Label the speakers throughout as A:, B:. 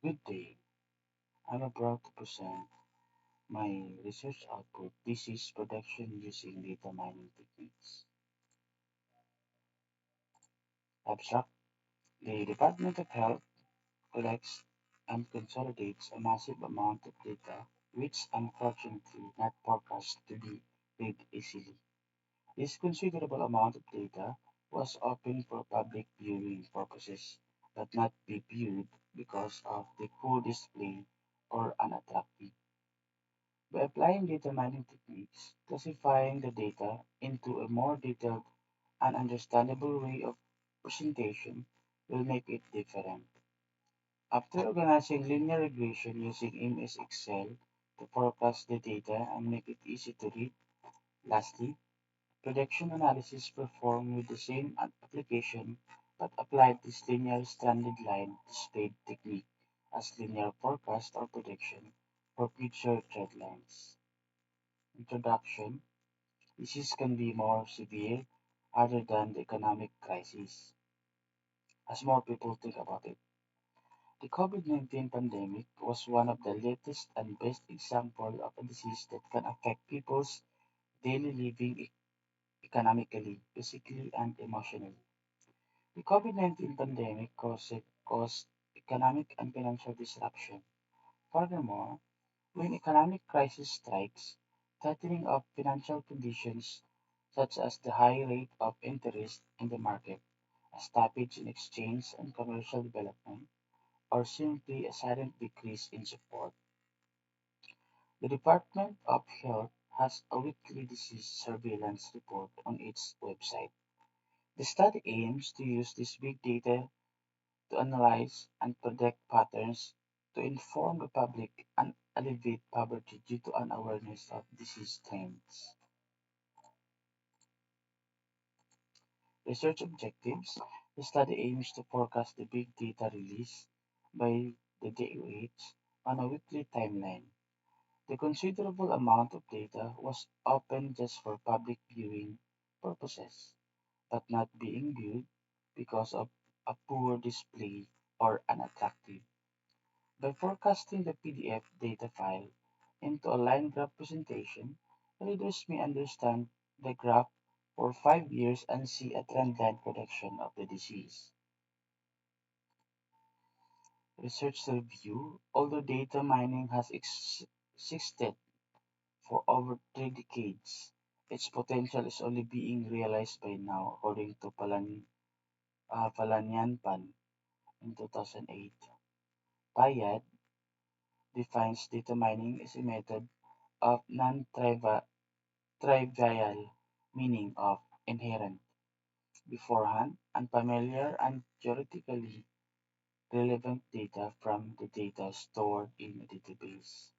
A: Good day. I'm proud to present my research output, disease production using data mining techniques. Abstract: the Department of Health collects and consolidates a massive amount of data, which unfortunately not forecast to be read easily. This considerable amount of data was open for public viewing purposes, but not be viewed because of the poor display or unattractive. By applying data mining techniques, classifying the data into a more detailed and understandable way of presentation will make it different. After organizing linear regression using MS Excel to forecast the data and make it easy to read, lastly, prediction analysis performed with the same application but applied this linear stranded line displayed technique as linear forecast or prediction for future trend lines. Introduction: disease can be more severe other than the economic crisis, as more people think about it. The COVID-19 pandemic was one of the latest and best examples of a disease that can affect people's daily living economically, physically, and emotionally. The COVID-19 pandemic caused economic and financial disruption. Furthermore, when economic crisis strikes, tightening of financial conditions, such as the high rate of interest in the market, a stoppage in exchange and commercial development, or simply a sudden decrease in support. The Department of Health has a weekly disease surveillance report on its website. The study aims to use this big data to analyze and predict patterns to inform the public and alleviate poverty due to unawareness of disease trends. Research objectives: the study aims to forecast the big data release by the DOH on a weekly timeline. The considerable amount of data was open just for public viewing purposes, but not being viewed because of a poor display or unattractive. By forecasting the PDF data file into a line graph presentation, readers may understand the graph for 5 years and see a trendline prediction of the disease. Research review: although data mining has existed for over 3 decades, its potential is only being realized by now, according to Palanyanpan in 2008. Payad defines data mining as a method of non-trivial, meaning of inherent, beforehand, unfamiliar, and theoretically relevant data from the data stored in a database.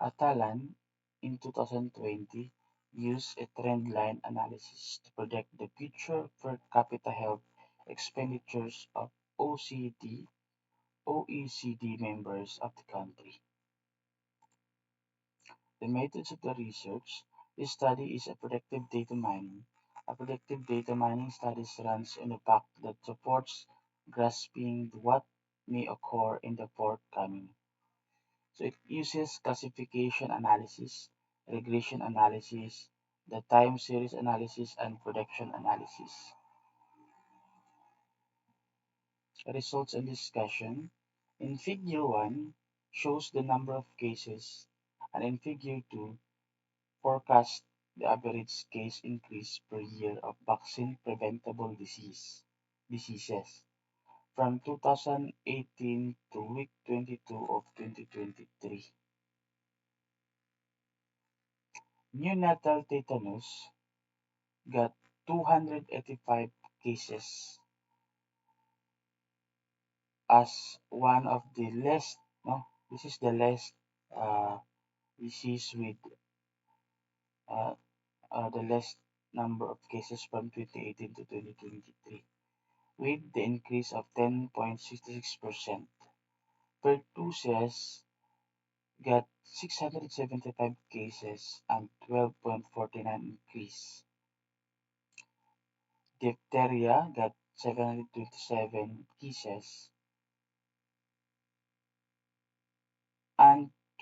A: Atalan, in 2020, used a trend line analysis to predict the future per capita health expenditures of OECD members of the country. The methods of the research: this study is a predictive data mining. A predictive data mining study runs on a fact that supports grasping what may occur in the forthcoming. So it uses classification analysis, regression analysis, the time series analysis, and prediction analysis. Results and discussion. In Figure 1 shows the number of cases, and in Figure 2 forecast the average case increase per year of vaccine preventable diseases from 2018 to week 22 of 2023. Neonatal tetanus got 285 cases as one of the less, no, this is the less uh, disease with uh, the less number of cases from 2018 to 2023, with the increase of 10.66%. Pertussis got 675 cases and 12.49 increase. Diphtheria got 727 cases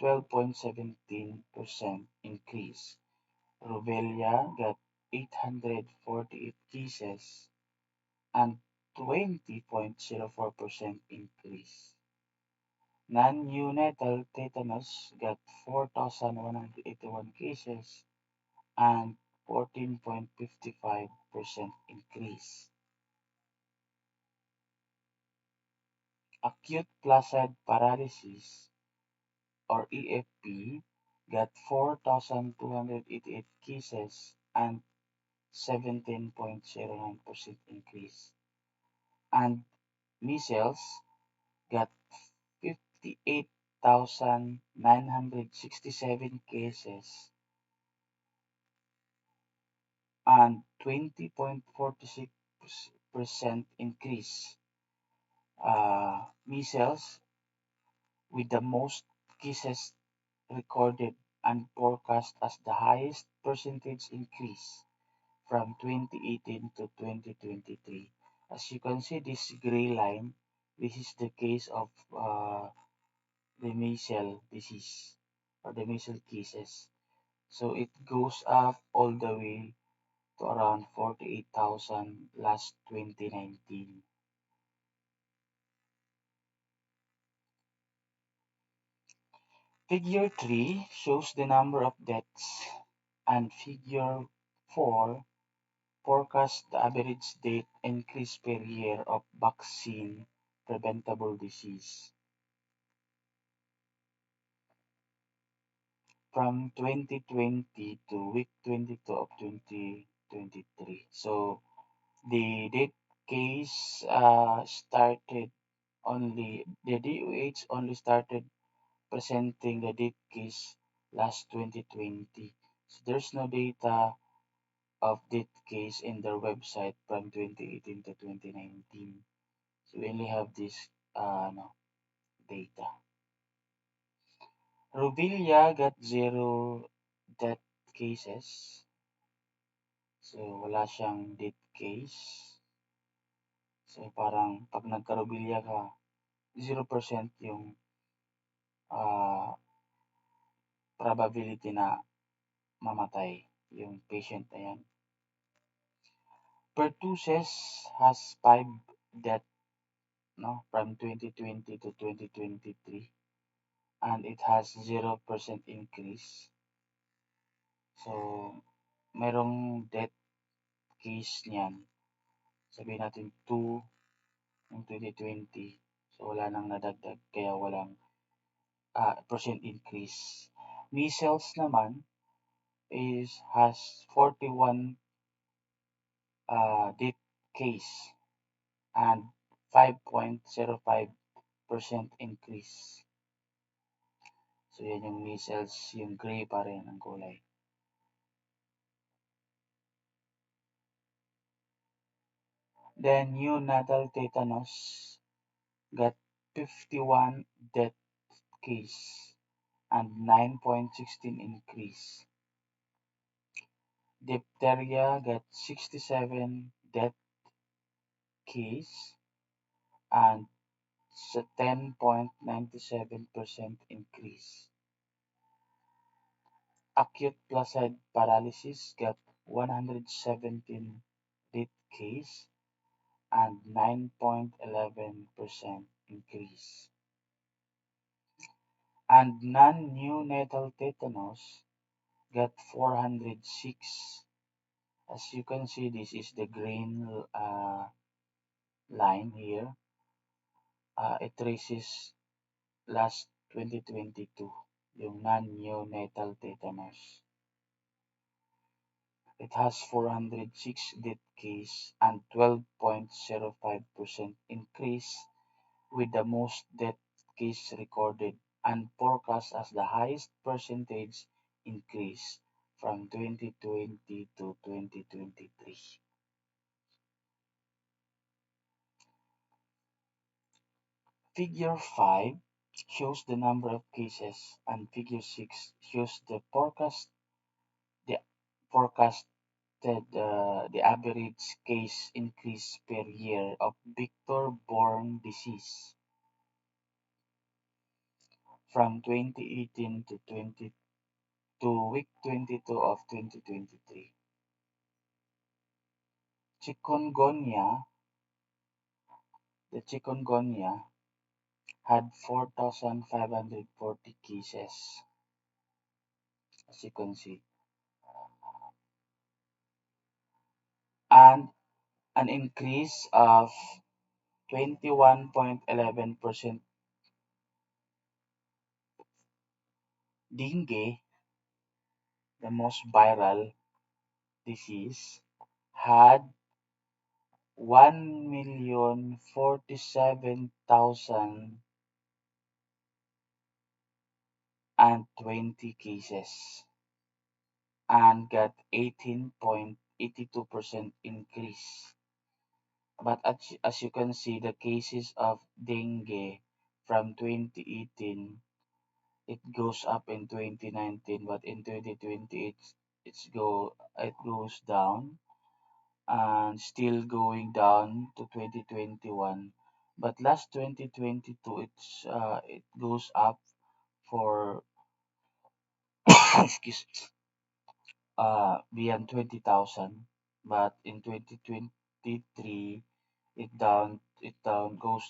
A: 12.17% increase. Rubella got 848 cases and 20.04% increase. Non-neonatal tetanus got 4,181 cases and 14.55% increase. Acute flaccid paralysis or EFP got 4,288 cases and 17.09% increase. And measles got 58,967 cases and 20.46% increase. Measles with the most cases recorded and forecast as the highest percentage increase from 2018 to 2023. As you can see, this gray line, this is the case of the measles disease or the measles cases. So it goes up all the way to around 48,000 last 2019. Figure 3 shows the number of deaths and Figure 4 forecasts the average death increase per year of vaccine preventable disease from 2020 to week 22 of 2023. So the death case started only, the DOH only started presenting the death case last 2020. So there's no data of death case in their website from 2018 to 2019. So we only have this no, data. Rubella got zero death cases. So wala siyang death case. So parang pag nagka-rubella ka, 0% yung ah, probability na mamatay yung patient na yan. Pertussis has 5 deaths no, from 2020 to 2023 and it has 0% increase. So, merong death case niyan. Sabihin natin 2 ng 2020. So, wala nang nadagdag kaya walang percent increase. Measles naman has 41 death case and 5.05% increase. So, yan yung measles, yung gray pa rin ang kulay. Then, neonatal tetanus got 51 death case and 9.16 increase. Diphtheria got 67 death case and 10.97% increase. Acute flaccid paralysis got 117 death case and 9.11% increase. And non-neonatal tetanus got 406. As you can see, this is the green line here. It traces last 2022, yung non-neonatal tetanus. It has 406 death case and 12.05% increase with the most death case recorded and forecast as the highest percentage increase from 2020 to 2023. Figure 5 shows the number of cases and Figure 6 shows the forecasted the average case increase per year of vector-borne disease. from 2018 to week 22 of 2023. Chikungunya, the chikungunya had 4,540 cases, as you can see, and an increase of 21.11%. Dengue, the most viral disease, had 1,047,020 cases and got 18.82% increase. But as you can see, the cases of dengue from 2018, it goes up in 2019, but in 2020 it goes down and still going down to 2021. But last 2022, it goes up for excuse beyond 20,000. But in 2023, it goes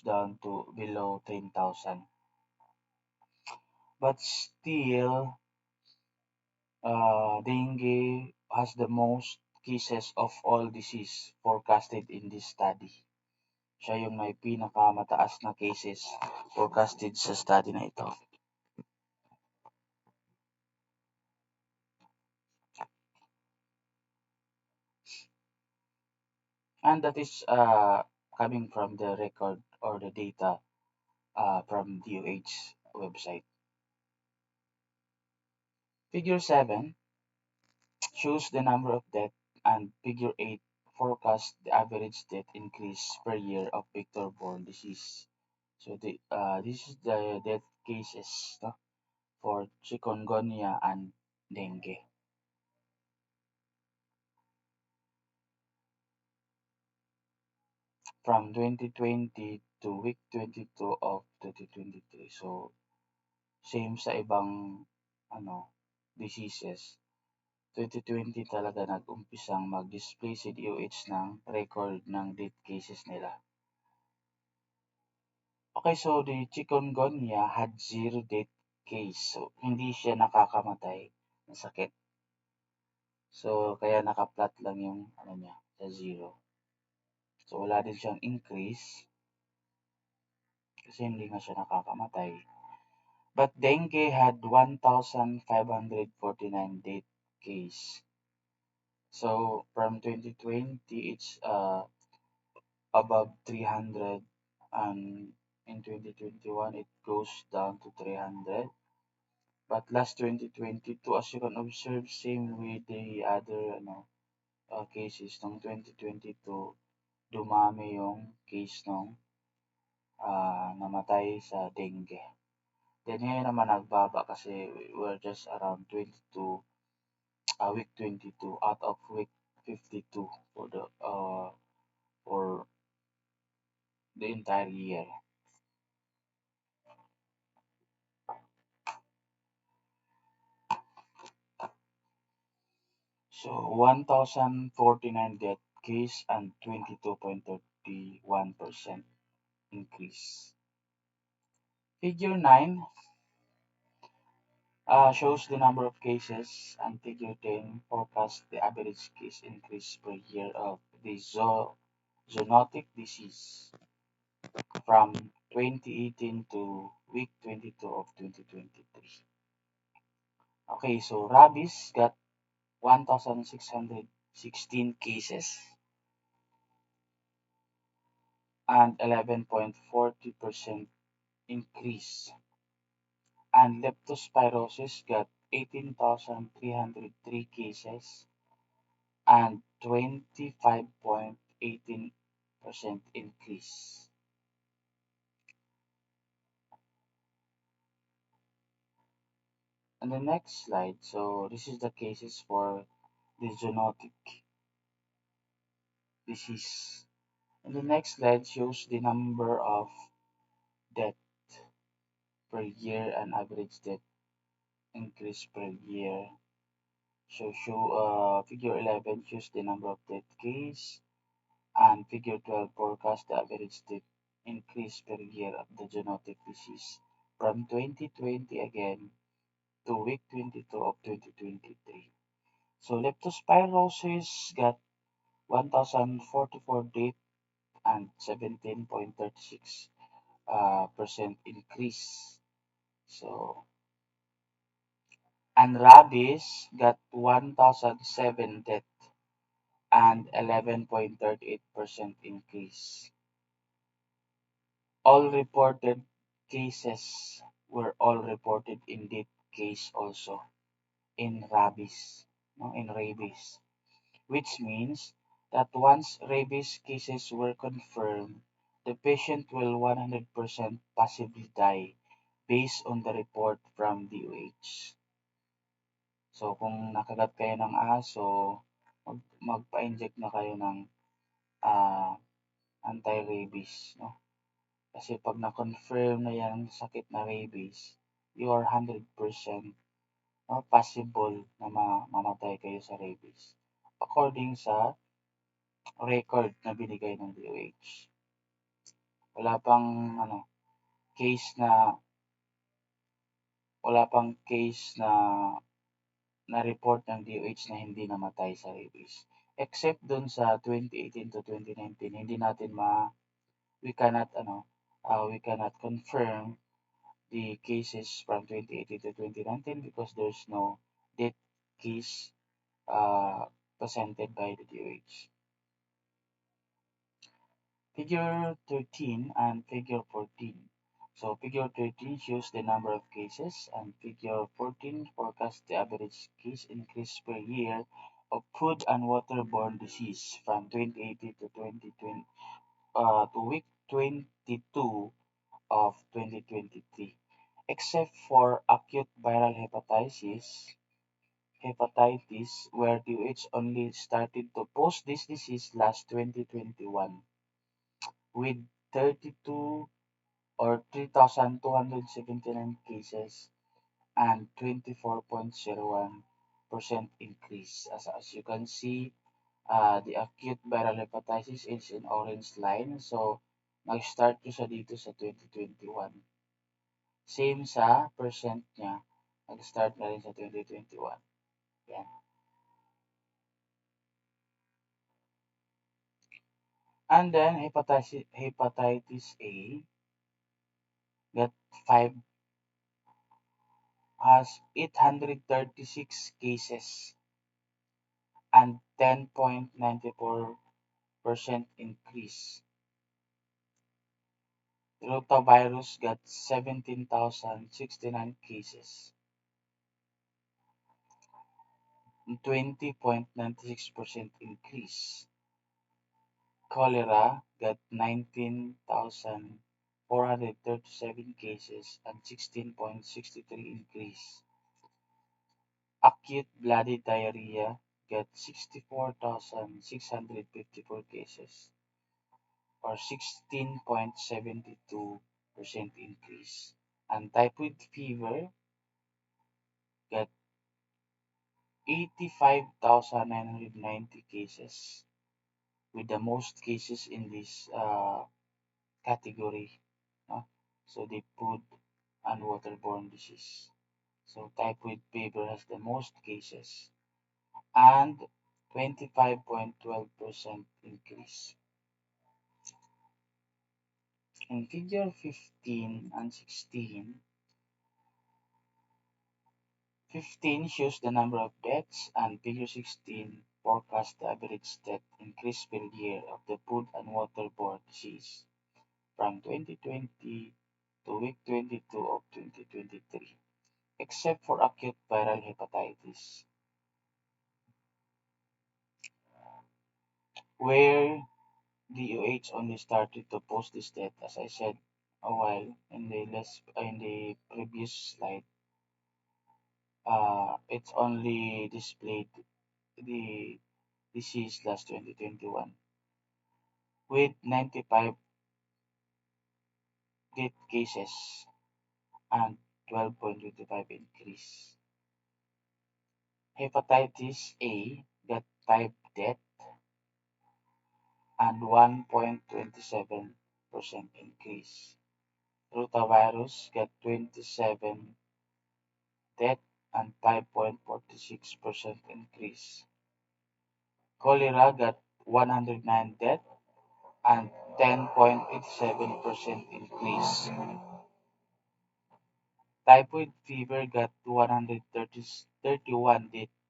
A: down to below 10,000. But still, dengue has the most cases of all disease forecasted in this study. Siya yung may pinakamataas na cases forecasted sa study na ito. And that is coming from the record or the data from DOH website. Figure 7 shows the number of deaths, and Figure 8 forecasts the average death increase per year of vector-borne disease. So this is the death cases, no, for chikungunya and dengue. From 2020 to week 22 of 2023. So same sa ibang ano diseases. 2020 talaga nag-umpisang mag-display si DOH ng record ng death cases nila. Okay, so the chikungunya had zero death case. So hindi siya nakakamatay ng sakit. So kaya naka-flat lang yung ano niya sa zero. So wala din siyang increase kasi hindi nga siya nakakamatay. But dengue had 1,549 death case. So from 2020, it's above 300, and in 2021 it goes down to 300. But last 2022, as you can observe, same with the other cases ng 2022, dumami yung case ng namatay sa dengue. Then ngayon naman nagbaba kasi we're just around 22, week 22 out of week 52 for the entire year. So 1,049 death case and 22.31% increase. Figure 9 shows the number of cases, and Figure 10 forecasts the average case increase per year of the zoonotic disease from 2018 to week 22 of 2023. Okay, so rabies got 1,616 cases and 11.40% increase. And leptospirosis got 18,303 cases and 25.18% increase. On the next slide, so this is the cases for the zoonotic disease. And the next slide shows the number of death per year and average death increase per year. Figure 11 shows the number of death case, and figure 12 forecast the average death increase per year of the zoonotic disease from 2020 again to week 22 of 2023. So leptospirosis got 1,044 deaths and 17.36 percent increase. So, and rabies got 1,007 deaths and 11.38% increase. All reported cases were all reported in death case also in rabies, no, in rabies, which means that once rabies cases were confirmed, the patient will 100% possibly die based on the report from DOH. So kung nakagat kayo ng aso, magpa-inject na kayo ng ah, anti-rabies, no? Kasi pag na-confirm na yan sakit na rabies, you are 100% no, possible na mamatay kayo sa rabies. According sa record na binigay ng DOH. Wala pang ano, case na wala pang case na report ng DOH na hindi namatay sa rabies. Except dun sa 2018 to 2019, hindi natin we cannot we cannot confirm the cases from 2018 to 2019 because there's no death case presented by the DOH. Figure 13 and figure 14. So figure 13 shows the number of cases and figure 14 forecasts the average case increase per year of food and waterborne disease from 2018 to 2020 to week 22 of 2023. Except for acute viral hepatitis where DOH only started to post this disease last 2021 with 32 or 3,279 cases and 24.01% increase. As you can see, the acute viral hepatitis is in orange line. So, nag-start ko siya dito sa 2021. Same sa percent niya, nag-start na rin sa 2021. Yan. And then, hepatitis A got 5 has 836 cases and 10.94% increase. Rotavirus got 17,069 cases, 20.96% increase. Cholera got 19,437 cases and 16.63 increase. Acute bloody diarrhea got 64,654 cases or 16.72% increase. And typhoid fever got 85,990 cases, with the most cases in this category. So the food and waterborne disease. So typhoid fever has the most cases and 25.12% increase. In figure 15 and 16, 15 shows the number of deaths and figure 16 forecasts the average death increase per year of the food and waterborne disease from 2020 to week 22 of 2023, except for acute viral hepatitis, where the UH only started to post this death, as I said a while in the previous slide. It's only displayed the disease last 2021 with 95 death cases and 12.25 increase. Hepatitis A got type death and 1.27% increase. Rotavirus got 27 death and 5.46% increase. Cholera got 109 death and 10.87% increase. Typhoid fever got 131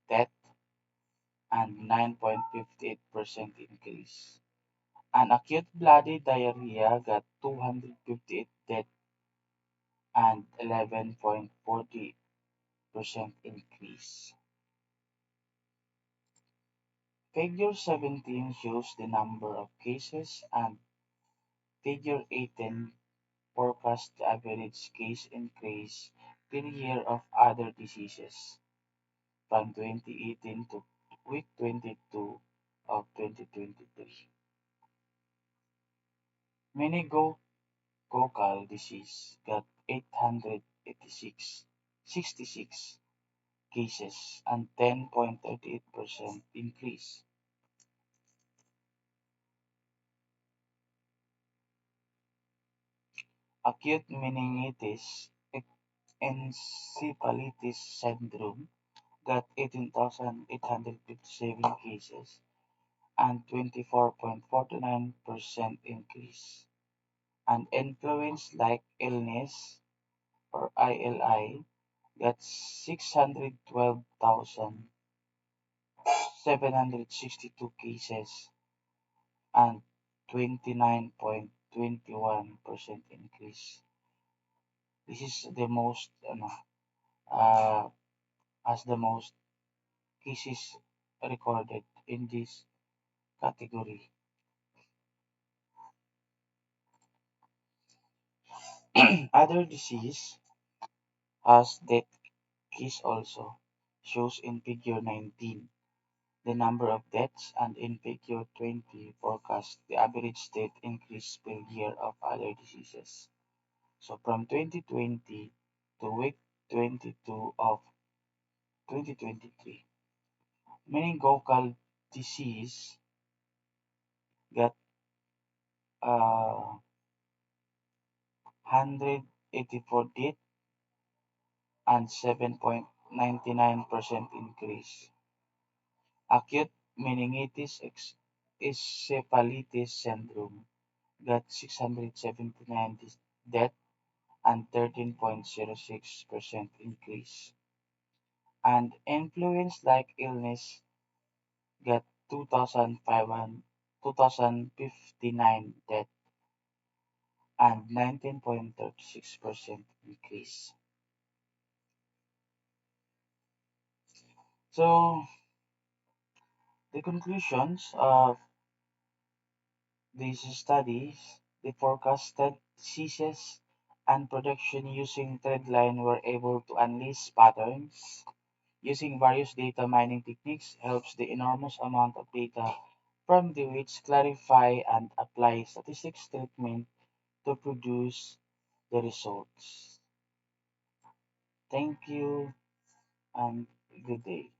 A: death and 9.58% increase. And acute bloody diarrhea got 258 death and 11.40% increase. Figure 17 shows the number of cases and figure 18 forecasts the average case increase per year of other diseases from 2018 to week 22 of 2023. Meningococcal disease got 866 cases and 10.38% increase. Acute meningitis encephalitis syndrome got 18,857 cases and 24.49% increase. And influenza-like illness or ILI got 612,762 cases and 29.21% increase. This is the most uh, as the most cases recorded in this category. Other disease has death case also shows in figure 19 the number of deaths and in figure 20 forecast the average death increase per year of other diseases. So from 2020 to week 22 of 2023, meningococcal disease got 184 deaths and 7.99% increase. Acute meningitis encephalitis syndrome got 679 deaths and 13.06% increase. And influenza-like illness got 2,059 deaths and 19.36% increase. So the conclusions of these studies, the forecasted diseases and production using trendline were able to unleash patterns using various data mining techniques helps the enormous amount of data from the which clarify and apply statistics treatment to produce the results. Thank you and good day.